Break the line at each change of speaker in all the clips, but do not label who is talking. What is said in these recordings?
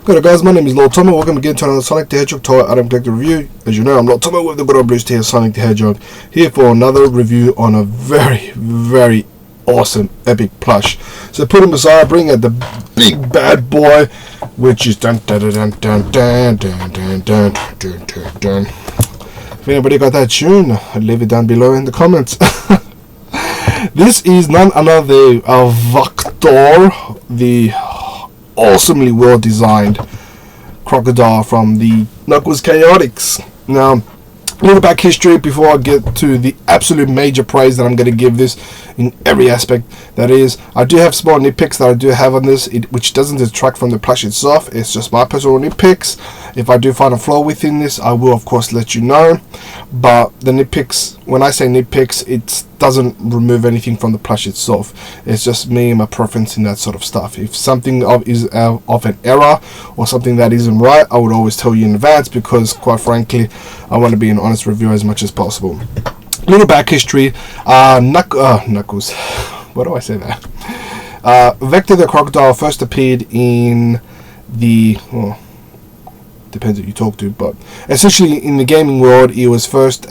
Good day guys, my name is Lord Tomo. Welcome again to another Sonic the Hedgehog toy item collector review. As you know, I'm Lord Tomo with the good old blues here, Sonic the Hedgehog, here for another review on a very awesome epic plush. So put him aside, bring out the big bad boy, which is dun dun dun dun dun dun dun dun dun dun dun. If anybody got that tune, leave it down below in the comments. This is none other than Vector, the awesomely well designed crocodile from the Knuckles Chaotix. Now, a little back history before I get to the absolute major praise that I'm going to give this in every aspect. That is, I do have small nitpicks that I do have on this, which doesn't detract from the plush itself. It's just my personal nitpicks. If I do find a flaw within this, I will of course let you know. But the nitpicks, when I say nitpicks, it doesn't remove anything from the plush itself. It's just me and my preference in that sort of stuff. If something is of an error or something that isn't right, I would always tell you in advance, because quite frankly, I want to be an honest reviewer as much as possible. Little back history. Knuckles. What do I say there? Vector the crocodile first appeared in the... depends who you talk to, but essentially in the gaming world, he first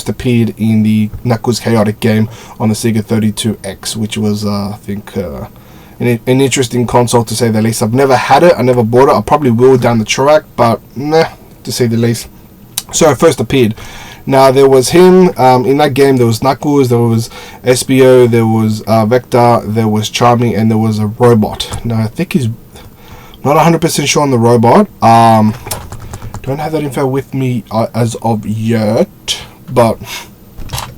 appeared in the Knuckles Chaotic game on the Sega 32X, which was I think an interesting console to say the least. I've never had it, I never bought it. I probably will down the track, but nah, to say the least. So it first appeared. Now there was him in that game. There was Knuckles, there was SBO, there was Vector, there was Charming, and there was a robot. Now I think he's not 100% sure on the robot. Don't have that info with me as of yet, but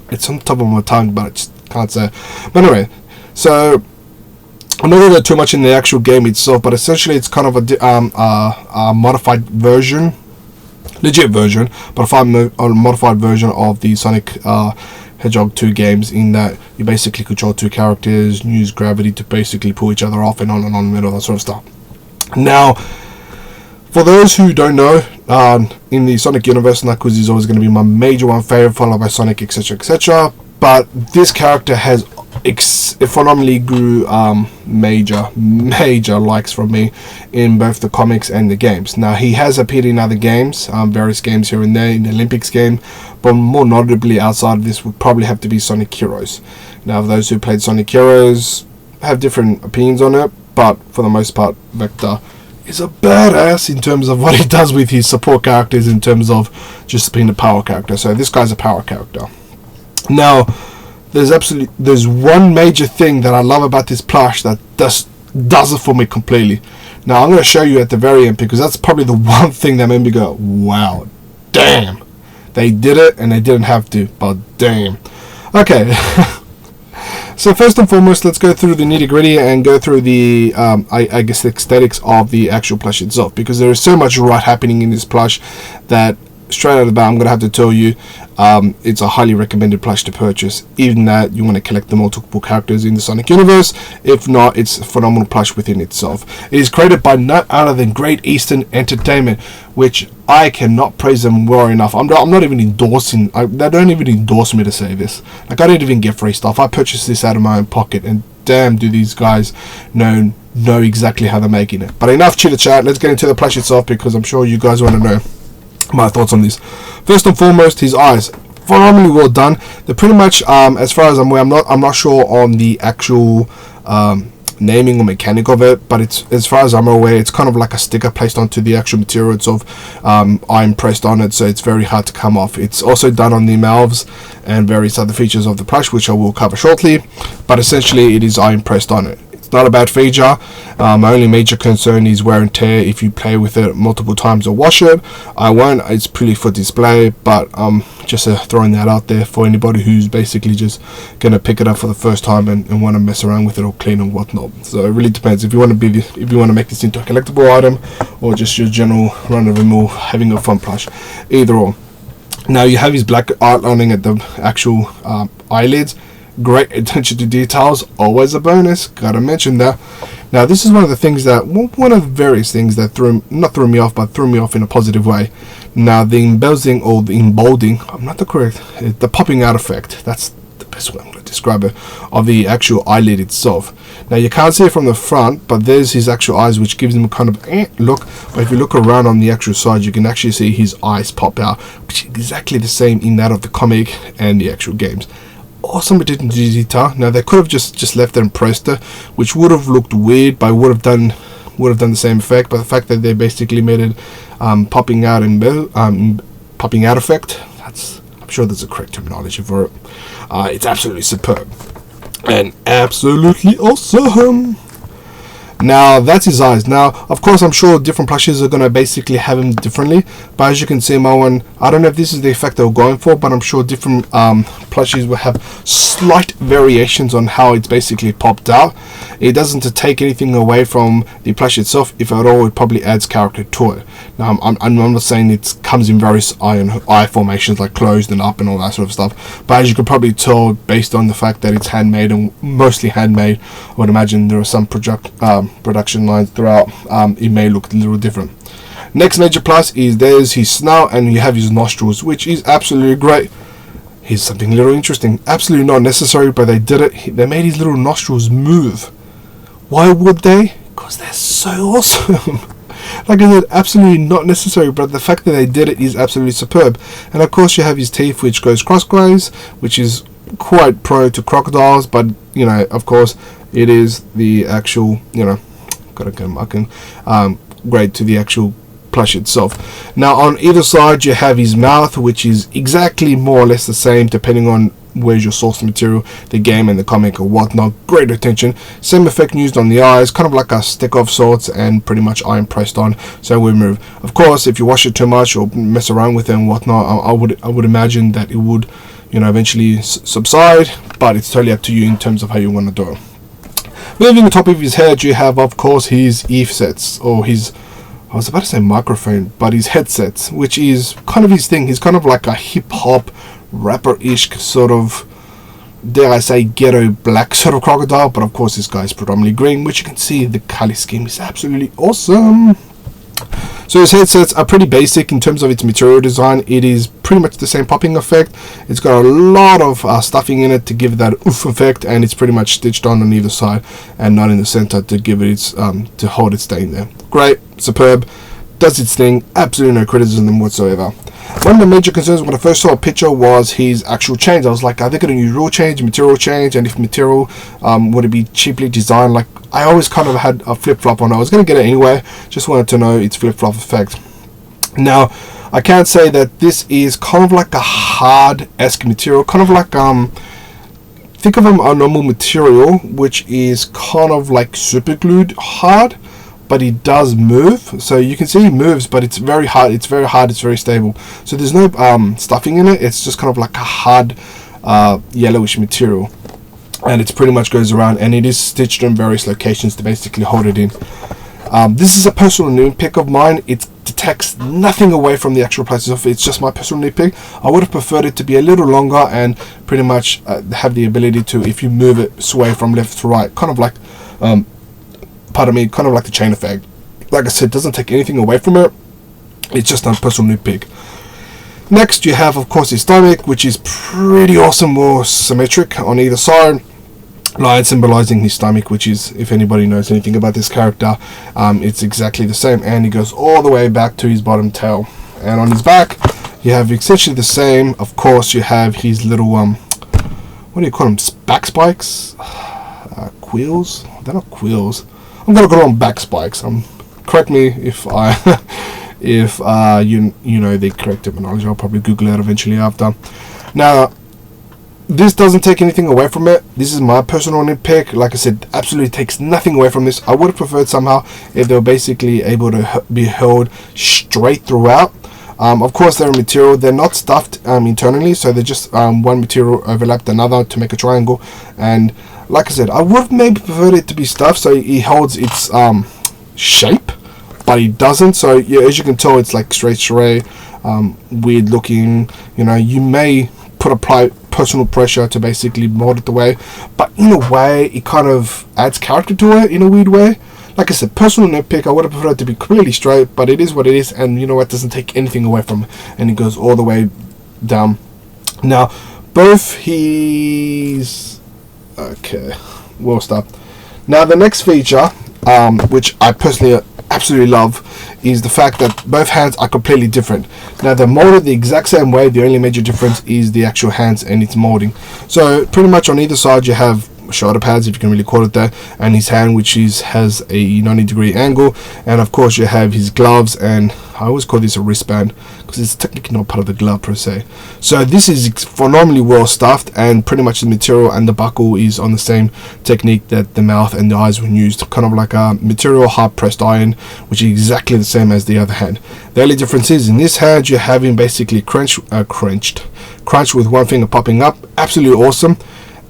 it's on top of my tongue, but I just can't say. But anyway, so I'm not going to go too much in the actual game itself, but essentially it's kind of a modified version, legit version, but a modified version of the Sonic Hedgehog 2 games, in that you basically control two characters, use gravity to basically pull each other off and on middle, that sort of stuff. Now, for those who don't know, in the Sonic universe, Knuckles is always going to be my major one favorite, followed by Sonic, etc, etc. But this character has phenomenally grew major likes from me in both the comics and the games. Now, he has appeared in other games, various games here and there, in the Olympics game, but more notably outside of this would probably have to be Sonic Heroes. Now, those who played Sonic Heroes have different opinions on it, but for the most part, Vector is a badass in terms of what he does with his support characters, in terms of just being a power character. So this guy's a power character. Now, there's one major thing that I love about this plush that does it for me completely. Now, I'm going to show you at the very end, because that's probably the one thing that made me go, wow, damn. They did it, and they didn't have to, but damn. Okay. So first and foremost, let's go through the nitty-gritty and go through the, I guess, the aesthetics of the actual plush itself, because there is so much right happening in this plush that straight out of the bat, I'm going to have to tell you, it's a highly recommended plush to purchase, even that you want to collect the multiple characters in the Sonic universe. If not, it's a phenomenal plush within itself. It is created by none other than Great Eastern Entertainment, which I cannot praise them well enough. I'm not even endorsing, they don't even endorse me to say this. Like, I don't even get free stuff. I purchased this out of my own pocket, and damn, do these guys know exactly how they're making it. But enough chitter chat, let's get into the plush itself, because I'm sure you guys want to know my thoughts on this. First and foremost, his eyes, phenomenally well done. They're pretty much, as far as I'm aware, I'm not sure on the actual naming or mechanic of it, but it's, as far as I'm aware, it's kind of like a sticker placed onto the actual material itself, iron pressed on it, so it's very hard to come off. It's also done on the mouths and various other features of the plush, which I will cover shortly, but essentially it is iron pressed on it. Not a bad feature. My only major concern is wear and tear if you play with it multiple times or wash it. I won't. It's purely for display, but just throwing that out there for anybody who's basically just gonna pick it up for the first time and want to mess around with it or clean and whatnot. So it really depends if you want to make this into a collectible item, or just your general run of the mill having a fun plush. Either or. Now, you have his black outlining at the actual eyelids. Great attention to details, always a bonus, gotta mention that. Now, this is one of the things that, one of the various things that threw me off in a positive way. Now, the embossing or the embolding, I'm not the correct, the popping out effect, that's best way I'm going to describe it, of the actual eyelid itself. Now you can't see it from the front, but there's his actual eyes, which gives him a kind of look. But if you look around on the actual side, you can actually see his eyes pop out, which is exactly the same in that of the comic and the actual games. Awesome addition to detail. Now they could have just left it and pressed it, which would have looked weird, but would have done the same effect. But the fact that they basically made it popping out effect, I'm sure there's a correct terminology for it. It's absolutely superb and absolutely awesome. Now that's his eyes. Now of course I'm sure different plushies are going to basically have him differently, but as you can see, my one, I don't know if this is the effect they were going for, but I'm sure different plushies will have slight variations on how it's basically popped out. It doesn't take anything away from the plush itself. If at all, it probably adds character to it. Now I'm not saying it comes in various eye formations like closed and up and all that sort of stuff, but as you could probably tell based on the fact that it's handmade and mostly handmade, I would imagine there are some production lines throughout. It may look a little different. Next major plus is there's his snout and you have his nostrils, which is absolutely great. Here's something a little interesting. Absolutely not necessary, but they did it. They made his little nostrils move. Why would they? Because they're so awesome. Like I said, absolutely not necessary, but the fact that they did it is absolutely superb. And of course you have his teeth, which goes crossways, which is quite pro to crocodiles, but you know, of course it is the actual, you know, gotta get marking, grade to the actual plush itself. Now on either side you have his mouth, which is exactly more or less the same depending on where's your source material, the game and the comic or whatnot. Great attention. Same effect used on the eyes, kind of like a stick of sorts, and pretty much iron pressed on, so we move. Of course, if you wash it too much or mess around with it and whatnot, I would imagine that it would, you know, eventually subside, but it's totally up to you in terms of how you want to do it. Moving on top of his head, you have of course his earsets, or his, I was about to say microphone, but his headsets, which is kind of his thing. He's kind of like a hip-hop rapper-ish sort of, dare I say, ghetto black sort of crocodile, but of course this guy is predominantly green, which you can see the color scheme is absolutely awesome. So his headsets are pretty basic in terms of its material design. It is pretty much the same popping effect. It's got a lot of stuffing in it to give that oof effect, and it's pretty much stitched on either side and not in the center to give it its to hold it staying there. Great, superb, does its thing, absolutely no criticism whatsoever. One of the major concerns when I first saw a picture was his actual change. I was like, are they going to use real change, material change, and if material, would it be cheaply designed? Like, I always kind of had a flip-flop on it. I was going to get it anyway, just wanted to know its flip-flop effect. Now, I can't say that this is kind of like a hard-esque material, kind of like, think of a normal material, which is kind of like super glued hard, but it does move. So you can see it moves, but it's very hard, it's very stable. So there's no stuffing in it. It's just kind of like a hard yellowish material, and it pretty much goes around, and it is stitched in various locations to basically hold it in. This is a personal nitpick of mine. It detects nothing away from the actual place itself. It's just my personal nitpick. I would have preferred it to be a little longer and pretty much have the ability to, if you move it, sway from left to right, kind of like kind of like the chain effect. Like I said, it doesn't take anything away from it. It's just a personal nitpick. Next, you have, of course, his stomach, which is pretty awesome, more symmetric on either side. Lion symbolizing his stomach, which is, if anybody knows anything about this character, it's exactly the same, and he goes all the way back to his bottom tail. And on his back, you have essentially the same. Of course, you have his little what do you call them? Back spikes, quills. They're not quills. I'm gonna go on back spikes. Correct me if I if you know the correct terminology. I'll probably Google it eventually after. Now, this doesn't take anything away from it. This is my personal nitpick. Like I said, absolutely takes nothing away from this. I would have preferred somehow if they were basically able to be held straight throughout. Of course, they're material. They're not stuffed internally, so they're just one material overlapped another to make a triangle. And like I said, I would have maybe preferred it to be stuffed so it holds its shape, but it doesn't. So yeah, as you can tell, it's like straight, weird looking. You know, you may apply personal pressure to basically mold it the way, but in a way it kind of adds character to it in a weird way. Like I said, personal nitpick, I would have preferred it to be completely straight, but it is what it is, and you know what, doesn't take anything away from it, and it goes all the way down. Now, both his... Okay, well stopped. Now the next feature, which I personally absolutely love, is the fact that both hands are completely different. Now they're molded the exact same way. The only major difference is the actual hands and its molding. So pretty much on either side you have shoulder pads, if you can really call it that, and his hand, which has a 90-degree angle, and of course you have his gloves, and I always call this a wristband because it's technically not part of the glove per se. So this is phenomenally well stuffed, and pretty much the material and the buckle is on the same technique that the mouth and the eyes were used, kind of like a material hard pressed iron, which is exactly the same as the other hand. The only difference is in this hand you're having basically crunch with one finger popping up. Absolutely awesome.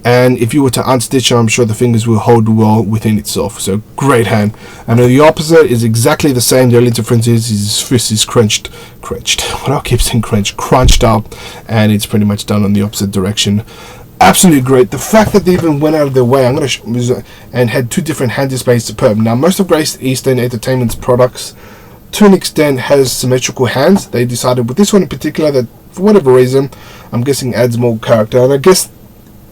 And if you were to unstitch it, I'm sure the fingers will hold well within itself. So great hand. And the opposite is exactly the same. The only difference is his fist is crunched. What I keep saying crunched up, and it's pretty much done on the opposite direction. Absolutely great. The fact that they even went out of their way, I'm going to and had two different hand displays, superb. Now most of Great Eastern Entertainment's products, to an extent, has symmetrical hands. They decided with this one in particular that for whatever reason, I'm guessing adds more character, and I guess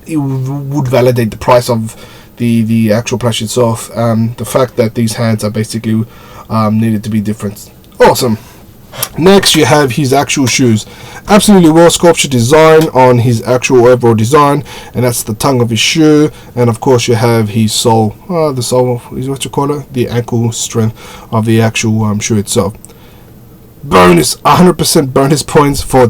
it would validate the price of the actual plush itself. The fact that these hands are basically needed to be different. Awesome. Next you have his actual shoes. Absolutely well sculptured design on his actual overall design, and that's the tongue of his shoe. And of course you have his sole. The sole is what you call it, the ankle strength of the actual shoe itself. Bonus, 100% bonus points for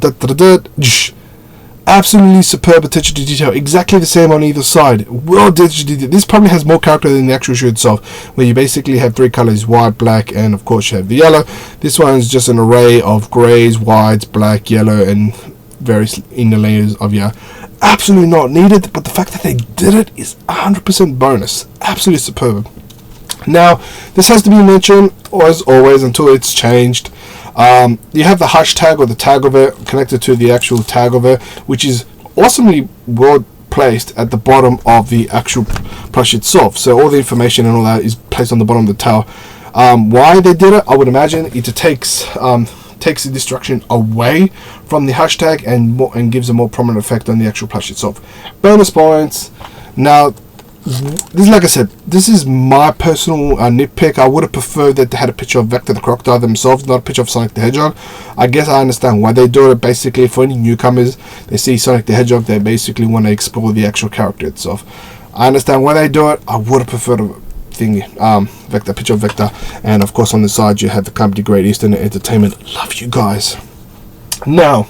absolutely superb attention to detail, exactly the same on either side. Well detailed. This probably has more character than the actual shoe itself, where you basically have three colors: white, black, and of course you have the yellow. This one is just an array of grays, whites, black, yellow, and various inner layers of yellow. Absolutely not needed, but the fact that they did it is 100% bonus. Absolutely superb. Now this has to be mentioned as always until it's changed. You have the hashtag or the tag of it connected to the actual tag of it, which is awesomely well placed at the bottom of the actual plush itself. So all the information and all that is placed on the bottom of the towel. Why they did it, I would imagine it takes the distraction away from the hashtag and gives a more prominent effect on the actual plush itself. Bonus points. Now this, like I said, this is my personal nitpick. I would have preferred that they had a picture of Vector the crocodile themselves, not a picture of Sonic the Hedgehog. I guess I understand why they do it. Basically, for any newcomers, they see Sonic the Hedgehog, they basically want to explore the actual character itself. I understand why they do it. I would have preferred a Vector, picture of Vector, and of course on the side you have the company Great Eastern Entertainment. Love you guys. Now,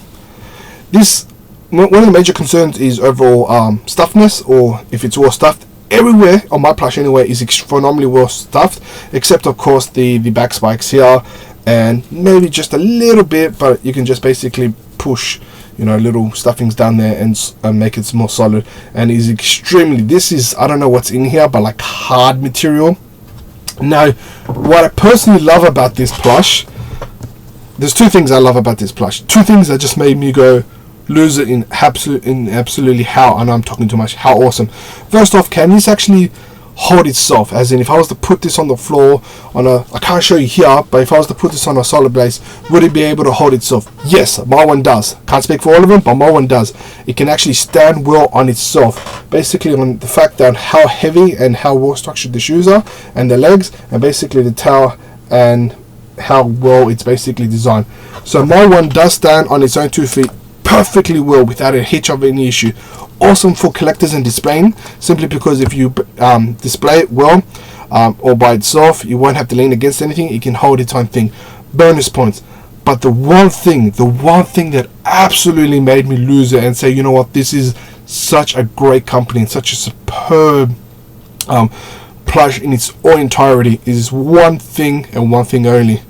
one of the major concerns is overall stuffness, or if it's all stuffed. Everywhere on my plush anyway is phenomenally well stuffed, except of course the back spikes here, and maybe just a little bit, but you can just basically push little stuffings down there and make it more solid. And is extremely, this is, I don't know what's in here, but like hard material. Now what I personally love about this plush, there's two things I love about this plush, two things that just made me go lose it in absolutely how, and I'm talking too much, how awesome. First off, can this actually hold itself? As in, if I was to put this on the floor I can't show you here, but if I was to put this on a solid base, would it be able to hold itself? Yes, my one does. Can't speak for all of them, but my one does. It can actually stand well on itself, basically on the fact that how heavy and how well structured the shoes are, and the legs, and basically the tail, and how well it's basically designed. So my one does stand on its own 2 feet perfectly well without a hitch of any issue. Awesome for collectors and displaying, simply because if you display it well or by itself, you won't have to lean against anything. It can hold its own thing. Bonus points. But the one thing that absolutely made me lose it and say, you know what, this is such a great company and such a superb plush in its all entirety, is one thing and one thing only.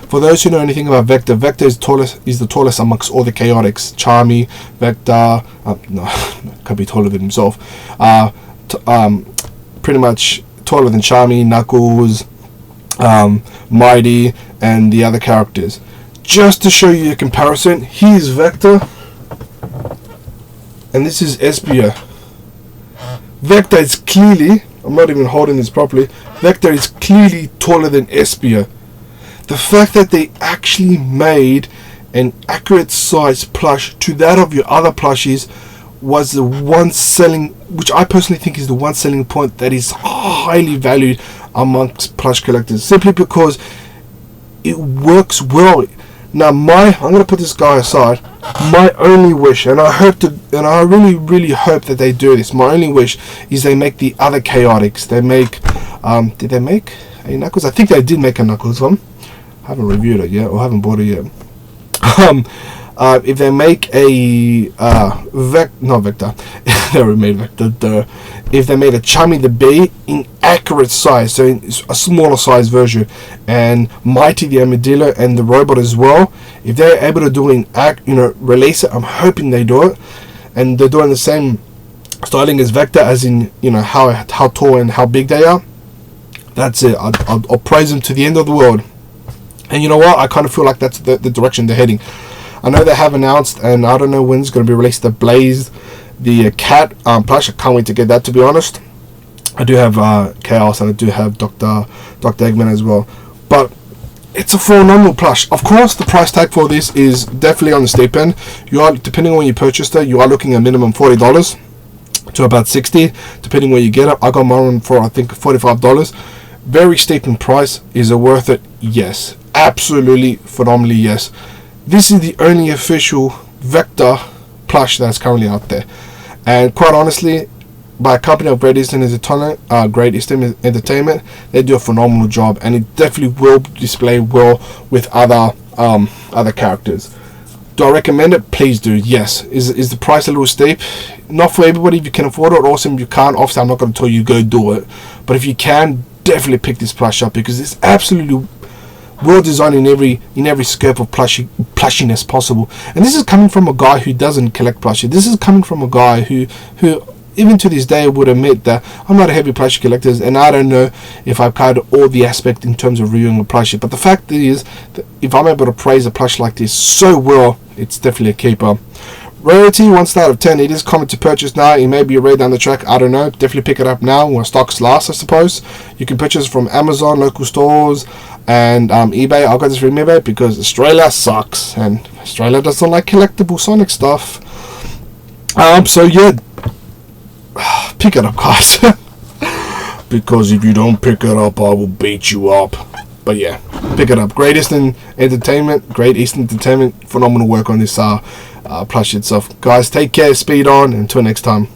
For those who know anything about Vector, Vector is the tallest amongst all the chaotics. Charmy, Vector, can't be taller than himself. Pretty much taller than Charmy, Knuckles, Mighty, and the other characters. Just to show you a comparison, here's Vector, and this is Espia. Vector is clearly, I'm not even holding this properly, Vector is clearly taller than Espia. The fact that they actually made an accurate size plush to that of your other plushies was the one selling, which I personally think is the one selling point that is highly valued amongst plush collectors, simply because it works well. Now, I'm going to put this guy aside. My only wish, and I really hope that they do this. My only wish is they make the other chaotics. They make, did they make a Knuckles? I think they did make a Knuckles one. I haven't reviewed it yet, or haven't bought it yet. If they make a not Vector, they remade Vector. If they made a Chummy the Bee in accurate size, so in a smaller size version, and Mighty the Armadillo and the robot as well, if they're able to do it in release it, I'm hoping they do it, and they're doing the same styling as Vector, as in how tall and how big they are. That's it. I'll praise them to the end of the world. And you know what? I kind of feel like that's the direction they're heading. I know they have announced, and I don't know when it's going to be released, the Blaze, the cat plush. I can't wait to get that, to be honest. I do have Chaos, and I do have Dr. Eggman as well. But it's a phenomenal plush. Of course, the price tag for this is definitely on the steep end. You are, depending on when you purchased it, you are looking at minimum $40 to about $60, depending where you get it. I got mine for, I think, $45. Very steep in price. Is it worth it? Yes. Absolutely, phenomenally, yes. This is the only official Vector plush that's currently out there, and quite honestly, by a company of Great Eastern Entertainment, they do a phenomenal job, and it definitely will display well with other characters. Do I recommend it? Please do. Yes. Is the price a little steep? Not for everybody. If you can afford it, awesome. If you can't, obviously I'm not going to tell you go do it, but if you can, definitely pick this plush up, because it's absolutely well designed in every scope of plushiness possible. And this is coming from a guy who doesn't collect plushie. This is coming from a guy who even to this day would admit that I'm not a heavy plushie collector, and I don't know if I've covered all the aspect in terms of reviewing a plushie. But the fact is that if I'm able to praise a plush like this so well, it's definitely a keeper. Rarity, 1 star out of 10. It is common to purchase now. It may be rare down the track. I don't know. Definitely pick it up now when stocks last, I suppose. You can purchase from Amazon, local stores, and eBay. I got this from eBay because Australia sucks, and Australia doesn't like collectible Sonic stuff. So yeah, pick it up, guys. Because if you don't pick it up, I will beat you up. But yeah, pick it up. Great Eastern Entertainment, phenomenal work on this plush itself. Guys, take care, speed on, until next time.